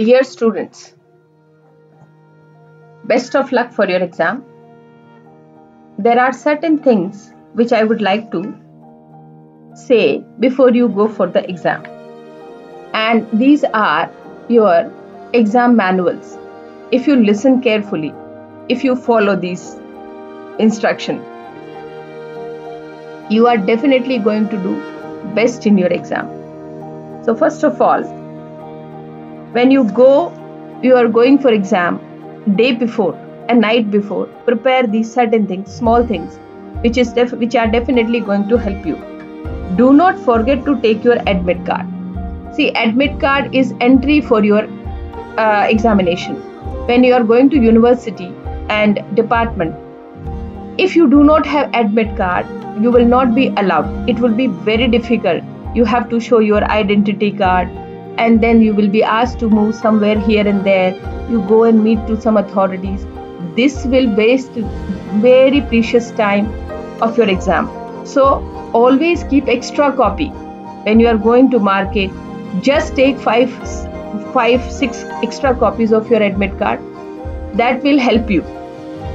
Dear students, best of luck for your exam. There are certain things which I would like to say before you go for the exam. And these are your exam manuals. If you listen carefully, if you follow these instructions, you are definitely going to do best in your exam. So first of all, when you are going for exam, day before and night before, prepare these certain things, small things, which are definitely going to help you. Do not forget to take your admit card. See, admit card is entry for your examination. When you are going to university and department, if you do not have admit card, you will not be allowed. It will be very difficult. You have to show your identity card, and then you will be asked to move somewhere here and there. You go and meet to some authorities. This will waste very precious time of your exam. So always keep extra copy. When you are going to market, just take 5-6 extra copies of your admit card. That will help you.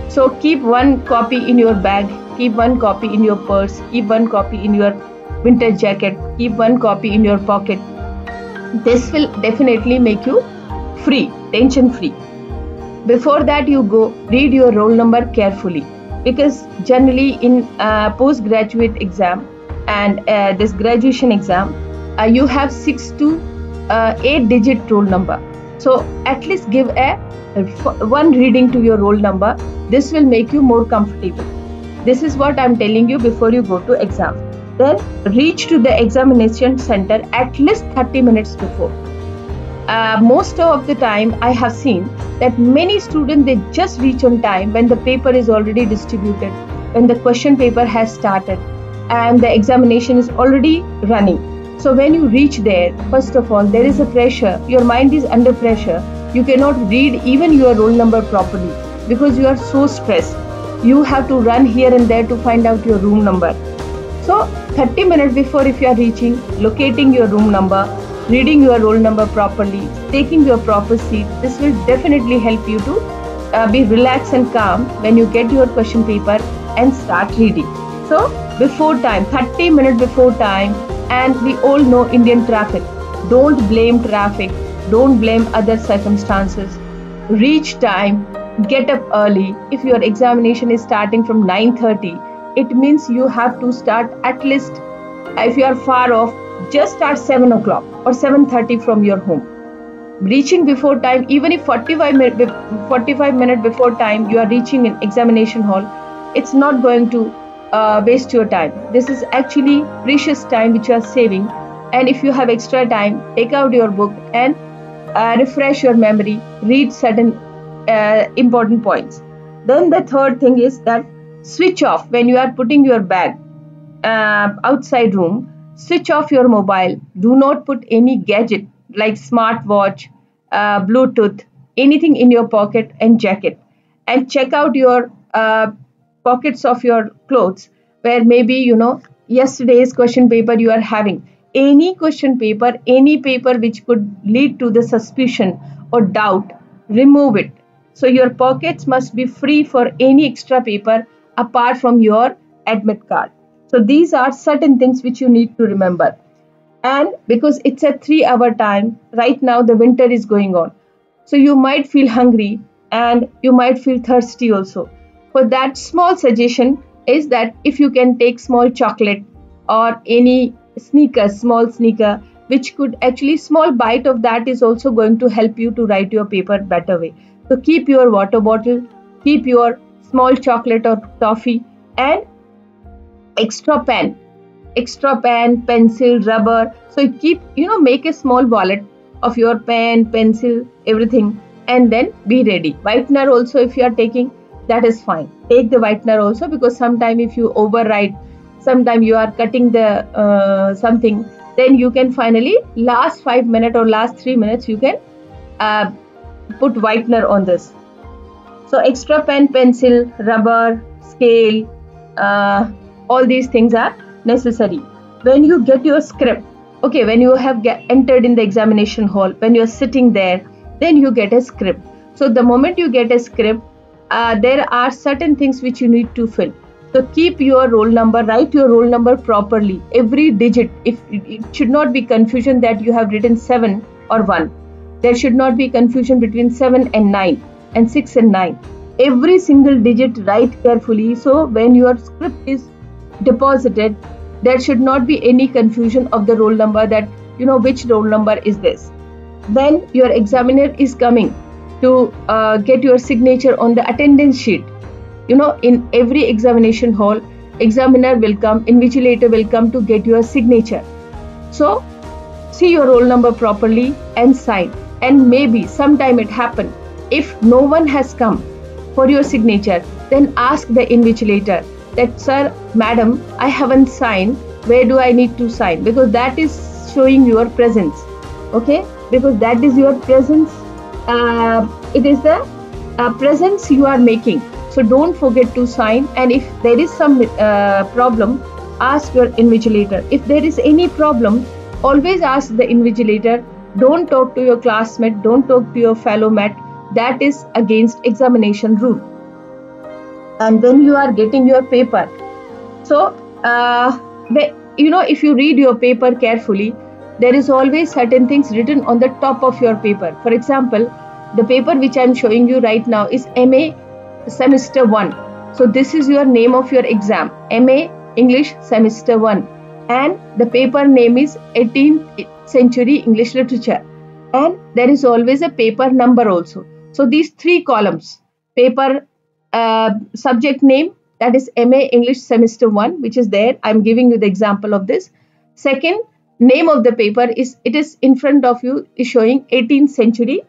So keep one copy in your bag, keep one copy in your purse, keep one copy in your winter jacket, keep one copy in your pocket. This will definitely make you free, tension free. Before that you go, read your roll number carefully, because generally in postgraduate exam and this graduation exam, you have 6 to 8 digit roll number. So at least give one reading to your roll number. This will make you more comfortable. This is what I am telling you before you go to exam. Then reach to the examination center at least 30 minutes before. Most of the time I have seen that many students, they just reach on time when the paper is already distributed, when the question paper has started and the examination is already running. So when you reach there, first of all, there is a pressure. Your mind is under pressure. You cannot read even your roll number properly because you are so stressed. You have to run here and there to find out your room number. So 30 minutes before, if you are reaching, locating your room number, reading your roll number properly, taking your proper seat, this will definitely help you to be relaxed and calm when you get your question paper and start reading. So before time, 30 minutes before time, and we all know Indian traffic. Don't blame traffic, don't blame other circumstances. Reach time, get up early. If your examination is starting from 9:30, it means you have to start at least, if you are far off, just start 7 o'clock or 7:30 from your home. Reaching before time, even if 45 minutes before time you are reaching an examination hall, it's not going to waste your time. This is actually precious time which you are saving. And if you have extra time, take out your book and refresh your memory, read certain important points. Then the third thing is that switch off when you are putting your bag outside room. Switch off your mobile. Do not put any gadget like smartwatch, Bluetooth, anything in your pocket and jacket. And check out your pockets of your clothes, where maybe yesterday's question paper you are having. Any question paper, any paper which could lead to the suspicion or doubt, remove it. So your pockets must be free for any extra paper apart from your admit card. So these are certain things which you need to remember. And because it's a 3-hour time, right now the winter is going on. So you might feel hungry and you might feel thirsty also. For that, small suggestion is that if you can take small chocolate or any small sneaker, which could actually, small bite of that is also going to help you to write your paper better way. So keep your water bottle, keep your small chocolate or toffee, and extra pen, pencil, rubber. So keep, make a small wallet of your pen, pencil, everything, and then be ready. Whitener also, if you are taking, that is fine. Take the whitener also, because sometime if you overwrite, sometime you are cutting the something, then you can finally last 5 minutes or last 3 minutes you can put whitener on this. So extra pen, pencil, rubber, scale, all these things are necessary. When you get your script, okay, when you have entered in the examination hall, when you are sitting there, then you get a script. So the moment you get a script, there are certain things which you need to fill. So keep your roll number, write your roll number properly, every digit. If it should not be confusion that you have written 7 or 1. There should not be confusion between 7 and 9 and 6 and 9. Every single digit write carefully, so when your script is deposited, there should not be any confusion of the roll number, that which roll number is this. Then your examiner is coming to get your signature on the attendance sheet. In every examination hall, examiner will come, invigilator will come to get your signature. So see your roll number properly and sign. And maybe sometime it happen, if no one has come for your signature, then ask the invigilator that, sir, madam, I haven't signed, where do I need to sign? Because that is showing your presence. Okay, because that is your presence. It is the presence you are making. So don't forget to sign. And if there is some problem, ask your invigilator. If there is any problem, always ask the invigilator. Don't talk to your classmate, don't talk to your fellow mate. That is against examination rule. And when you are getting your paper, so if you read your paper carefully, there is always certain things written on the top of your paper. For example, the paper which I am showing you right now is MA Semester 1. So this is your name of your exam, MA English Semester 1. And the paper name is 18th Century English Literature. And there is always a paper number also. So these 3 columns, paper subject name, that is MA English Semester 1, which is there. I am giving you the example of this. Second, name of the paper is in front of you, is showing 18th Century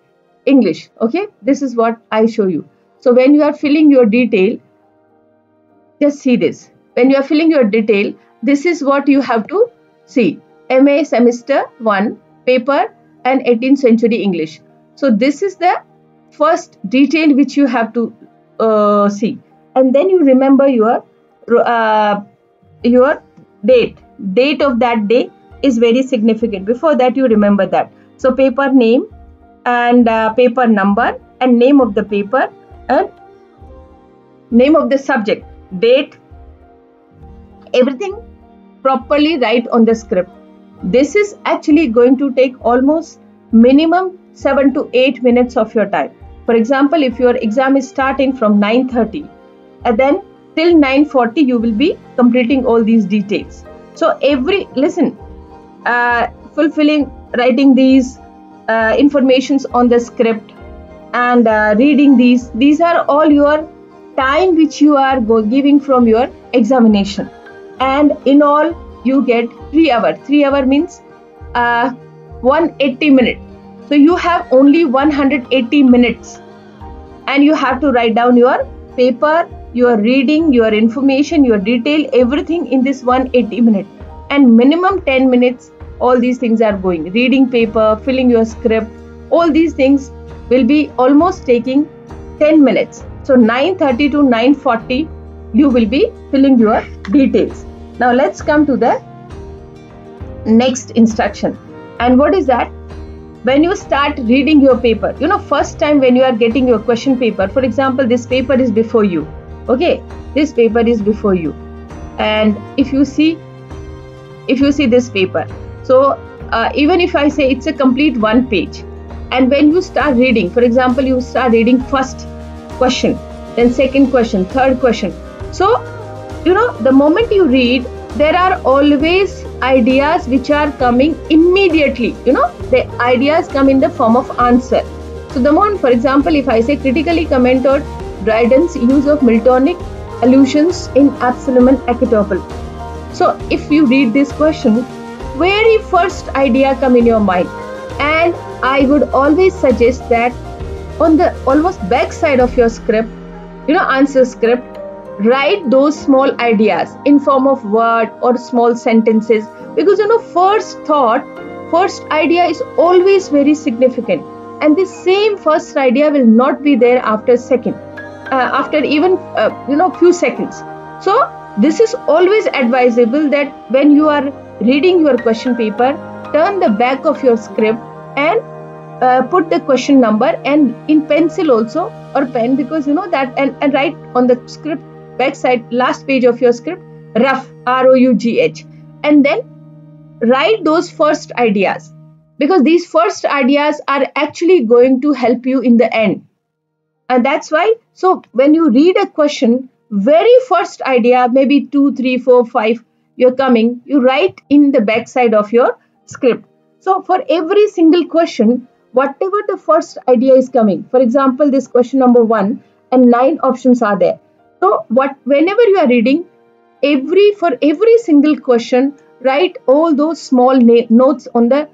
English. Okay, this is what I show you. So when you are filling your detail, just see this. When you are filling your detail, this is what you have to see. MA Semester 1 paper and 18th Century English. So this is the first detail which you have to see. And then you remember your date. Date of that day is very significant. Before that, you remember that. So paper name and paper number and name of the paper and name of the subject, date, everything properly write on the script. This is actually going to take almost minimum 7 to 8 minutes of your time. For example, if your exam is starting from 9:30, and then till 9:40 you will be completing all these details. So fulfilling, writing these informations on the script and reading these are all your time which you are giving from your examination. And in all you get 3 hours. 3 hours means 180 minutes. So you have only 180 minutes and you have to write down your paper, your reading, your information, your detail, everything in this 180 minutes. And minimum 10 minutes all these things are going. Reading paper, filling your script, all these things will be almost taking 10 minutes. So 9:30 to 9:40 you will be filling your details. Now let's come to the next instruction. And what is that? When you start reading your paper, first time when you are getting your question paper, for example, this paper is before you. Okay, this paper is before you. And if you see this paper, so even if I say it's a complete 1 page, and when you start reading, for example, you start reading first question, then second question, third question. So, the moment you read, there are always ideas which are coming immediately. The ideas come in the form of answer. So the moment, for example, if I say critically comment on Dryden's use of Miltonic allusions in Absalom and Achitophel. So if you read this question, very first idea come in your mind. And I would always suggest that on the almost back side of your script, answer script, write those small ideas in form of word or small sentences, because first thought, first idea is always very significant, and the same first idea will not be there after second, after even few seconds. So this is always advisable that when you are reading your question paper, turn the back of your script and put the question number, and in pencil also or pen, because you know that, and write on the script back side, last page of your script, rough, ROUGH, and then write those first ideas, because these first ideas are actually going to help you in the end. And that's why, so when you read a question, very first idea, maybe 2, 3, 4, 5, you're coming, you write in the back side of your script. So for every single question, whatever the first idea is coming, for example, this question number 1, and 9 options are there. So whenever you are reading, for every single question, write all those small notes on the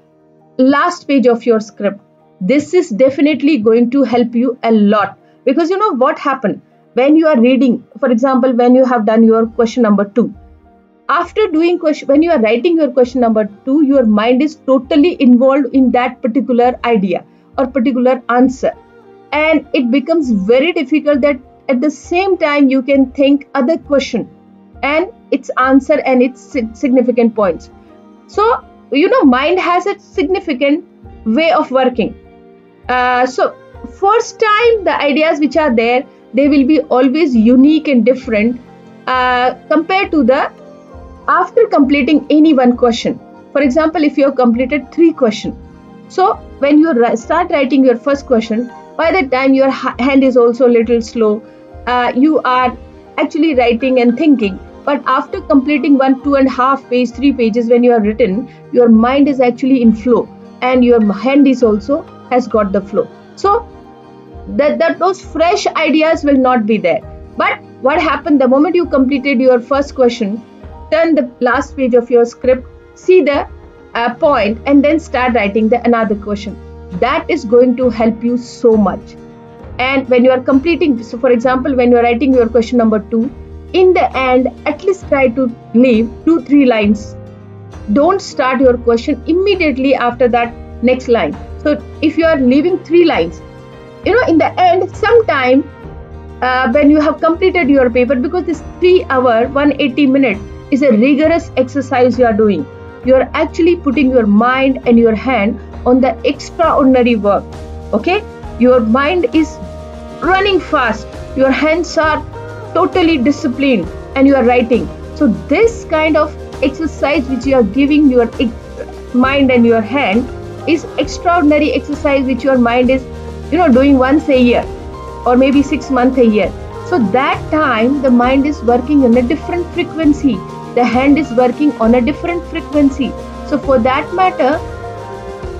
last page of your script. This is definitely going to help you a lot, because you know what happened when you are reading, for example, when you have done your question number 2, after doing question, when you are writing your question number 2, your mind is totally involved in that particular idea or particular answer, and it becomes very difficult that at the same time you can think other question and its answer and its significant points. So you know, mind has a significant way of working. So first time the ideas which are there, they will be always unique and different compared to the after completing any one question. For example, if you have completed 3 questions, so when you start writing your first question, by the time your hand is also a little slow, you are actually writing and thinking. But after completing 1, 2.5 page, 3 pages, when you are written, your mind is actually in flow, and your hand is also has got the flow. So that those fresh ideas will not be there. But what happened the moment you completed your first question, turn the last page of your script, see the point, and then start writing the another question. That is going to help you so much. And when you are completing, so for example, when you are writing your question number 2, in the end, at least try to leave 2-3 lines. Don't start your question immediately after that next line. So if you are leaving 3 lines, you know, in the end, sometime when you have completed your paper, because this 3-hour, 180 minutes is a rigorous exercise you are doing. You are actually putting your mind and your hand on the extraordinary work. Okay? Your mind is running fast. Your hands are totally disciplined and you are writing. So this kind of exercise which you are giving your mind and your hand is extraordinary exercise which your mind is, you know, doing once a year or maybe 6 months a year. So that time the mind is working on a different frequency. The hand is working on a different frequency. So for that matter,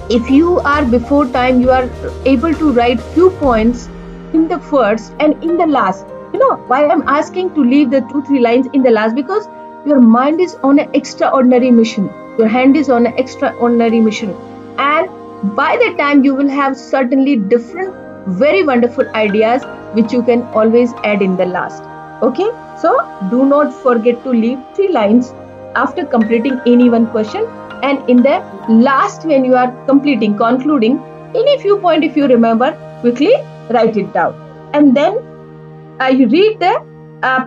if you are before time, you are able to write few points in the first and in the last. You know why I'm asking to leave the 2-3 lines in the last? Because your mind is on an extraordinary mission. Your hand is on an extraordinary mission. And by the time you will have certainly different, very wonderful ideas which you can always add in the last. Okay? So do not forget to leave 3 lines after completing any one question. And in the last, when you are concluding, any few points if you remember, quickly write it down. And then you read the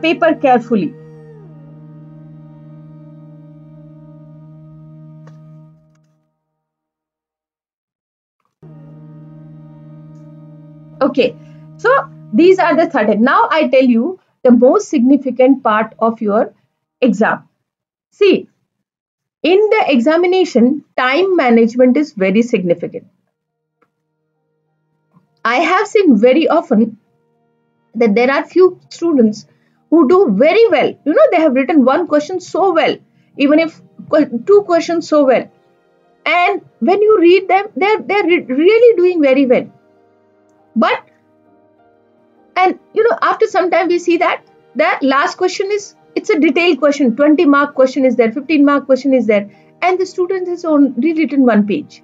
paper carefully. Okay, so these are the 30. Now I tell you the most significant part of your exam. See, in the examination, time management is very significant. I have seen very often that there are few students who do very well. You know, they have written one question so well, even if 2 questions so well. And when you read them, they're really doing very well. But, and you know, after some time we see that the last question is, it's a detailed question, 20-mark question is there, 15-mark question is there, and the student has only written 1 page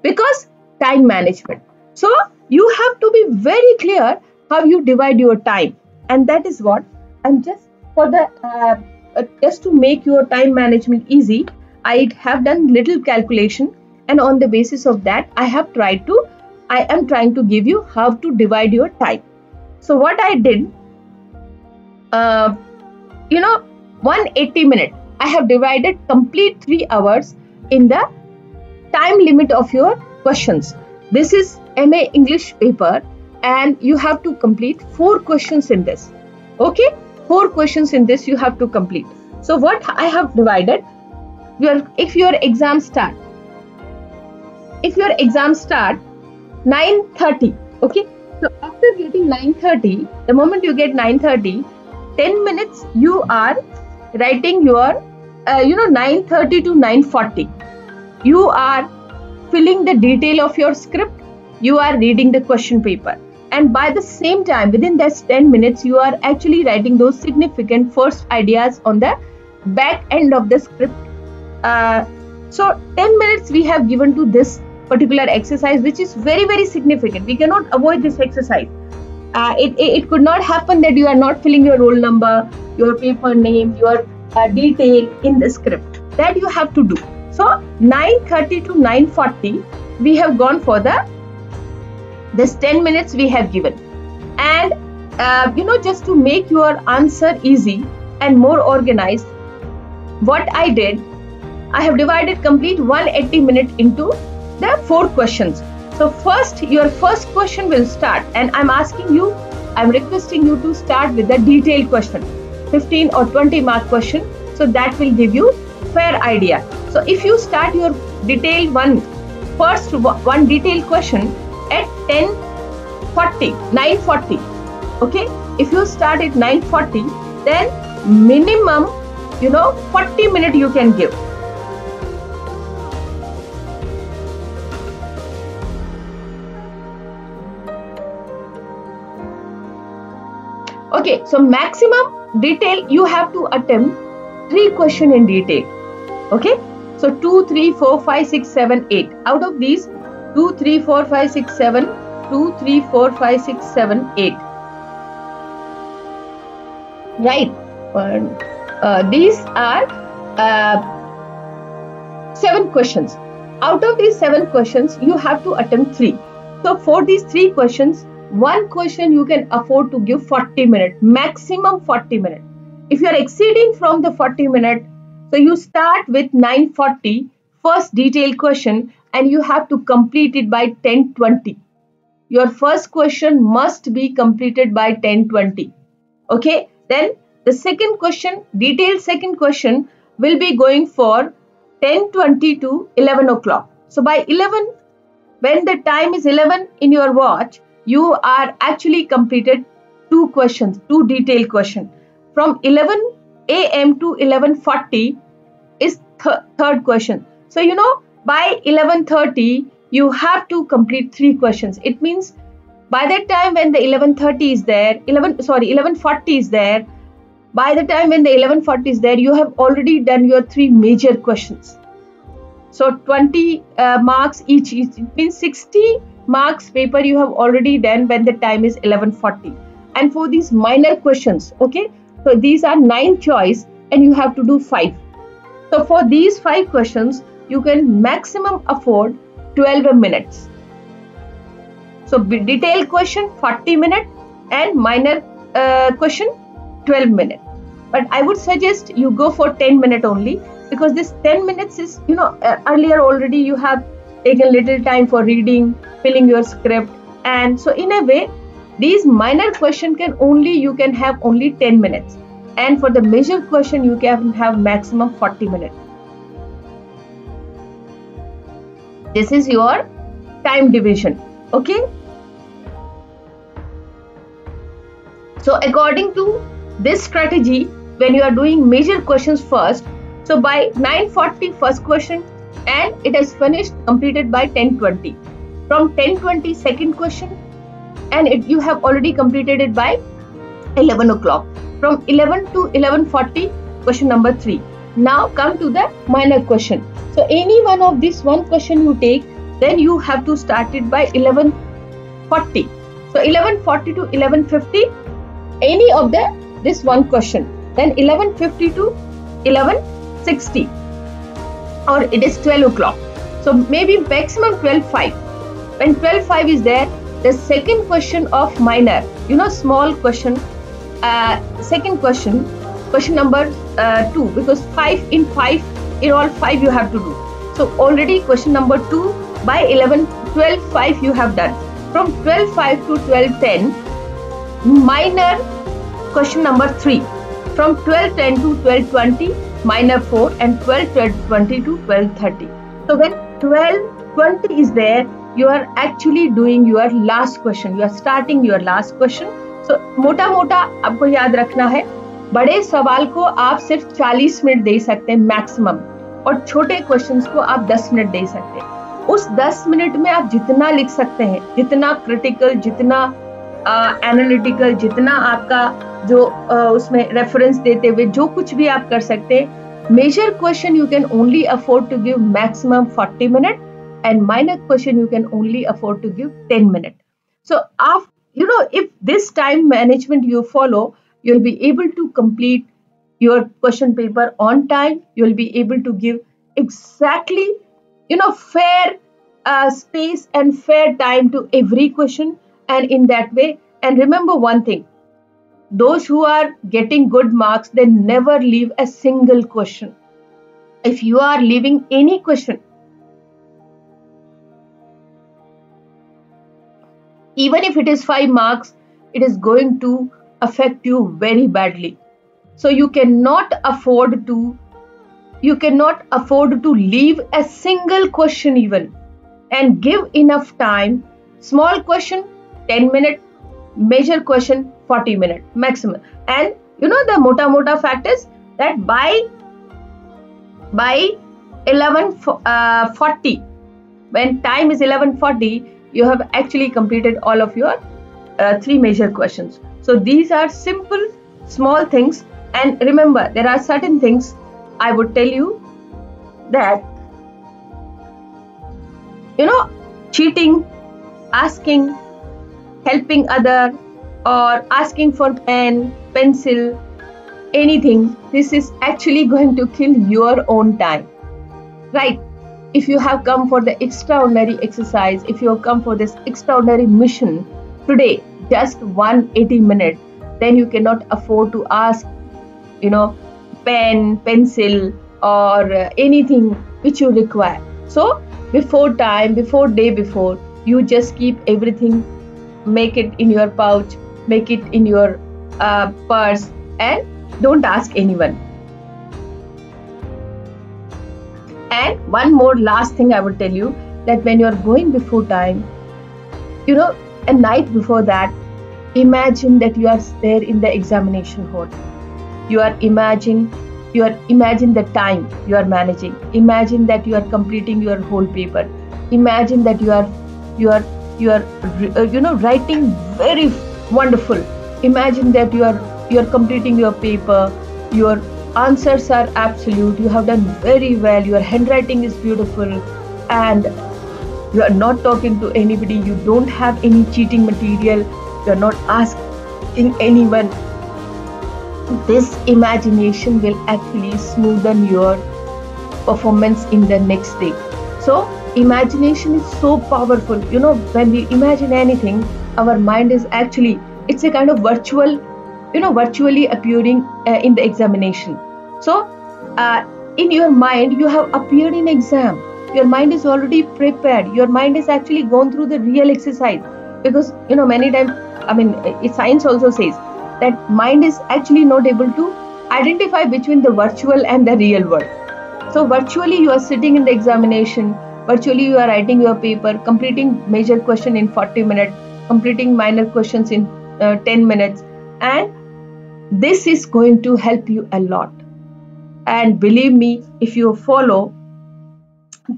because time management. So you have to be very clear how you divide your time, and that is what I'm just for the just to make your time management easy, I have done little calculation, and on the basis of that I am trying to give you how to divide your time. So what I did, 180 minutes, I have divided complete 3 hours in the time limit of your questions. this is MA English paper and you have to complete 4 questions in this. Okay, 4 questions in this you have to complete. So what I have divided, if your exam start 9:30, okay, so after getting 9:30, the moment you get 9:30, 10 minutes you are writing your 9:30 to 9:40 you are filling the detail of your script, you are reading the question paper, and by the same time within that 10 minutes you are actually writing those significant first ideas on the back end of the script. So 10 minutes we have given to this particular exercise, which is very, very significant. We cannot avoid this exercise. It could not happen that you are not filling your roll number, your paper name, your detail in the script. That you have to do. So 9:30 to 9:40 we have gone for this 10 minutes we have given. And just to make your answer easy and more organized, what I did, I have divided complete 180 minutes into the 4 questions. So your first question will start, and I'm requesting you to start with the detailed question, 15 or 20 mark question, so that will give you fair idea. So if you start your detailed first one detailed question at 9:40, okay, if you start at 9:40, then minimum 40 minutes you can give. Okay, so maximum detail you have to attempt 3 questions in detail. Okay, so 2, 3, 4, 5, 6, 7, 8. Out of these 2, 3, 4, 5, 6, 7, 2, 3, 4, 5, 6, 7, 8. Right. These are 7 questions. Out of these 7 questions, you have to attempt 3. So for these 3 questions, one question you can afford to give 40 minutes, maximum 40 minutes. If you are exceeding from the 40 minutes, so you start with 9:40, first detailed question, and you have to complete it by 10:20. Your first question must be completed by 10:20. Okay, then the second question, detailed second question, will be going for 10:20 to 11 o'clock. So by 11, when the time is 11 in your watch, you are actually completed 2 questions, 2 detailed questions. From 11 a.m. to 11:40 is third question. So by 11:30 you have to complete 3 questions. It means by that time when the 11:40 is there, by the time when the 11:40 is there, you have already done your 3 major questions. So 20 marks each. It means 60 marks paper you have already done when the time is 11:40. And for these minor questions, okay, so these are 9 choice and you have to do 5. So for these 5 questions, you can maximum afford 12 minutes. So detailed question 40 minutes and minor question 12 minutes. But I would suggest you go for 10 minutes only, because this 10 minutes is, earlier already you have taken little time for reading, filling your script, and so in a way these minor question you can have only 10 minutes, and for the major question you can have maximum 40 minutes. This is your time division. Okay, so according to this strategy, when you are doing major questions first, so by 9:40 first question, and it has finished completed by 10:20. From 10:20 second question, and you have already completed it by 11 o'clock. From 11 to 11:40 question number 3. Now come to the minor question. So any one of this one question you take, then you have to start it by 11:40. So 11:40 to 11:50, any of this one question. Then 11:50 to 11:60, or it is 12 o'clock. So maybe maximum 12:05. When 12:05 is there, the second question of minor, small question, second question number 2, because 5 in all 5 you have to do. So already question number 2 by 12:05 you have done. From 12:05 to 12:10, minor question number 3. From 12:10 to 12:20, minor 4, and 12:20 to 12:30. So when 12:20 is there, you are actually doing your last question. You are starting your last question. So मोटा मोटा आपको याद रखना है, बड़े सवाल को आप सिर्फ 40 मिनट दे सकते हैं मैक्सिमम, और छोटे क्वेश्चंस को आप 10 मिनट दे सकते हैं। उस 10 मिनट में आप जितना लिख सकते हैं, जितना क्रिटिकल, जितना एनालिटिकल, जितना आपका जो उसमें रेफरेंस देते हुए जो कुछ भी आप कर सकते हैं। Major question you can only afford to give maximum 40 minute, and minor question you can only afford to give 10 minutes. So if this time management you follow, you'll be able to complete your question paper on time. You'll be able to give exactly fair space and fair time to every question, and in that way. And remember one thing, those who are getting good marks, they never leave a single question. If you are leaving any question, even if it is 5 marks, it is going to affect you very badly. So you cannot afford to leave a single question even, and give enough time. Small question 10 minutes, major question 40 minutes maximum. And the mota fact is that by 11:40, when time is 11:40, you have actually completed all of your 3 major questions. So these are simple, small things. And remember, there are certain things I would tell you that, cheating, asking, helping other, or asking for pen, pencil, anything, this is actually going to kill your own time, right? If you have come for the extraordinary exercise, if you have come for this extraordinary mission today, just 180 minutes, then you cannot afford to ask, pen, pencil, or anything which you require. So before day before, you just keep everything, make it in your pouch, make it in your purse, and don't ask anyone. And one more last thing I would tell you, that when you are going before time, a night before that, imagine that you are there in the examination hall. You imagine the time you are managing. Imagine that you are completing your whole paper. Imagine that you are writing very wonderful. Imagine that you are completing your paper. Your answers are absolute. You have done very well. Your handwriting is beautiful, and you are not talking to anybody. You don't have any cheating material. You are not asking anyone. This imagination will actually smoothen your performance in the next day. So imagination is so powerful. When we imagine anything, our mind is actually, it's a kind of virtually appearing in the examination. So in your mind, you have appeared in exam. Your mind is already prepared. Your mind is actually gone through the real exercise, because many times, science also says that mind is actually not able to identify between the virtual and the real world. So virtually you are sitting in the examination, virtually you are writing your paper, completing major question in 40 minutes, completing minor questions in 10 minutes, and this is going to help you a lot. And believe me, if you follow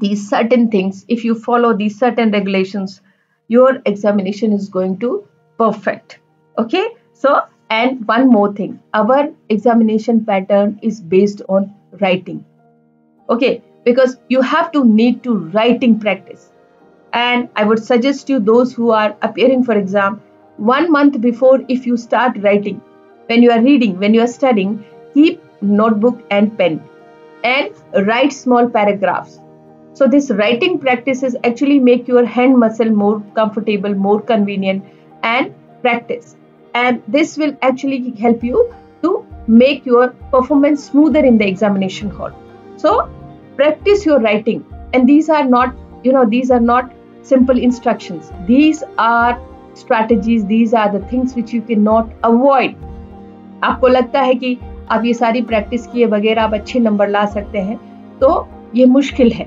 these certain things, if you follow these certain regulations, your examination is going to perfect. Okay, so, and one more thing, our examination pattern is based on writing. Okay, because you have to need to writing practice. And I would suggest you, those who are appearing for exam, 1 month before, if you start writing, when you are reading, when you are studying, keep notebook and pen and write small paragraphs. So this writing practices actually make your hand muscle more comfortable, more convenient, and practice. And this will actually help you to make your performance smoother in the examination hall. So practice your writing. And these are not simple instructions. These are strategies, these are the things which you cannot avoid. आपको लगता है कि आप ये सारी practice किए बगैर आप अच्छे नंबर ला सकते हैं, तो ये मुश्किल है.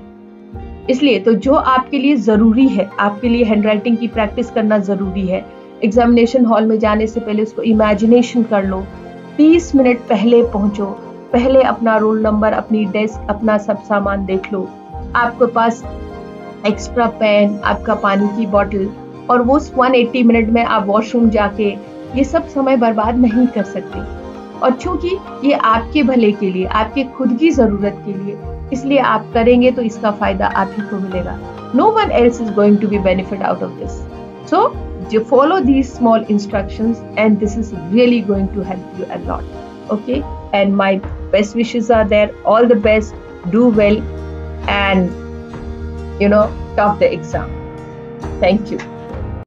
इसलिए तो जो आपके लिए जरूरी है, आपके लिए हैंडराइटिंग की प्रैक्टिस करना जरूरी है. एग्जामिनेशन हॉल में जाने से पहले उसको इमेजिनेशन कर लो. 30 मिनट पहले पहुंचो, पहले अपना रोल नंबर, अपनी डेस्क, अपना सब सामान देख लो. आपके पास एक्स्ट्रा पेन, आपका पानी की बोतल, और वो 180 मिनट में आप वॉशरूम जाके ये सब समय बर्बाद नहीं कर सकते. और चूंकि ये आपके भले के लिए, आपके खुद की जरूरत के लिए, इसलिए आप करेंगे तो इसका फायदा आप ही को मिलेगा. No one else is going to be benefit out of this. So you follow these small instructions and this is really going to help you a lot. Okay, and my best wishes are there. All the best, do well, and top the exam. Thank you.